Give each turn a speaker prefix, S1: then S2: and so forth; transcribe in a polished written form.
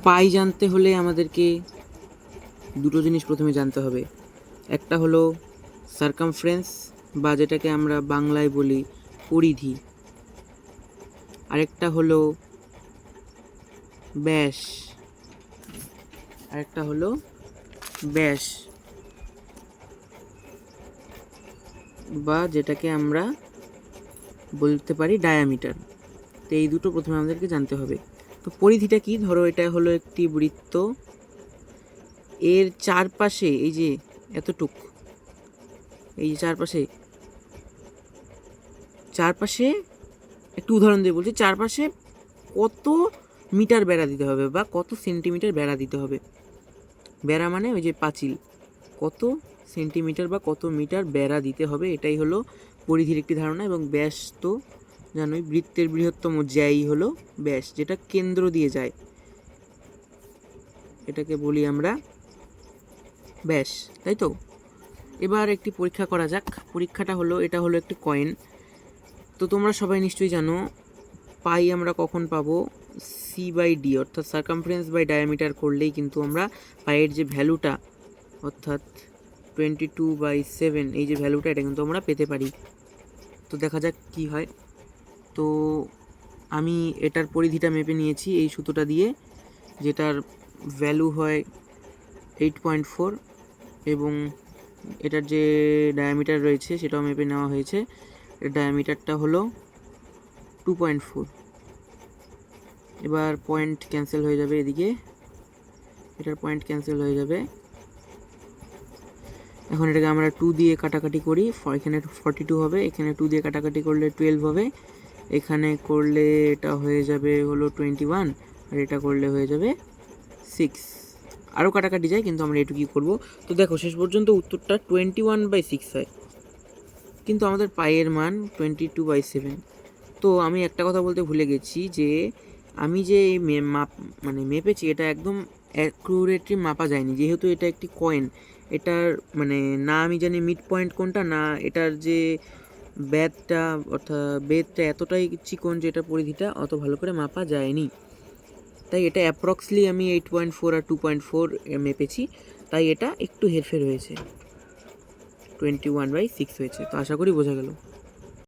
S1: পাই জানতে হলে আমাদেরকে দুটো জিনিস প্রথমে জানতে হবে। একটা হলো সার্কামফারেন্স, বা যেটাকে আমরা বাংলায় বলি পরিধি। আরেকটা হলো ব্যাস, বা যেটাকে আমরা বলতে পারি ডায়ামিটার। তো এই দুটো প্রথমে আমাদেরকে জানতে হবে। তো পরিধিটা কি? ধরো এটা হলো একটি বৃত্ত, এর চারপাশে এই যে এতটুক, এই চারপাশে একটু উদাহরণ দিয়ে বলছি, চারপাশে কত মিটার বেড়া দিতে হবে বা কত সেন্টিমিটার বেড়া দিতে হবে। বেড়া মানে ওই যে পাঁচিল, কত সেন্টিমিটার বা কত মিটার বেড়া দিতে হবে, এটাই হলো পরিধির একটি ধারণা। এবং ব্যাস তো জানোই, বৃত্তের বৃহত্তম জ্যাই হলো ব্যাস, যেটা কেন্দ্র দিয়ে যায়, এটাকে বলি আমরা ব্যাস, তাই তো? এবার একটি পরীক্ষা করা যাক। পরীক্ষাটা হলো, এটা হলো একটি কয়েন। তো তোমরা সবাই নিশ্চয়ই জানো পাই আমরা কখন পাবো? C/D, অর্থাৎ সার্কামফারেন্স বাই ডায়ামিটার করলেই কিন্তু আমরা পাইয়ের যে ভ্যালুটা, অর্থাৎ 22/7, এই যে ভ্যালুটা, এটা কিন্তু আমরা পেতে পারি। তো দেখা যাক কি হয়। তো আমি এটার পরিধিটা মেপে নিয়েছি এই সুতোটা দিয়ে, যেটার ভ্যালু হয় 8.4, এবং এটার যে ডায়ামিটার রয়েছে সেটাও মেপে নেওয়া হয়েছে। এর ডায়ামিটারটা হলো 2.4। এবার পয়েন্ট ক্যান্সেল হয়ে যাবে, এদিকে এটার পয়েন্ট ক্যান্সেল হয়ে যাবে। এখন এটাকে আমরা 2 দিয়ে কাটাকাটি করি, এখানে 42 হবে, এখানে 2 দিয়ে কাটাকাটি করলে 12 হবে, এখানে করলে এটা হয়ে যাবে হলো 21, আর এটা করলে হয়ে যাবে 6। আরও কাটাকাটি যায়, কিন্তু আমরা এটুকুই করব। তো দেখো শেষ পর্যন্ত উত্তরটা 21/6 হয়, কিন্তু আমাদের পাইয়ের মান 22/7। তো আমি একটা কথা বলতে ভুলে গেছি, যে আমি যে মেপেছি, এটা একদম অ্যাকুরেটলি মাপা যায়নি, যেহেতু এটা একটি কয়েন। এটার না আমি জানি মিড পয়েন্ট কোনটা, না এটার যে বেদটা এতটাই চিকন যে এটা পরিধিটা অত ভালো করে মাপা যায়নি। তাই এটা অ্যাপ্রক্সলি আমি 8.4 আর 2.4 মেপেছি, তাই এটা একটু হেরফের হয়েছে, 21/6 হয়েছে। তো আশা করি বোঝা গেল।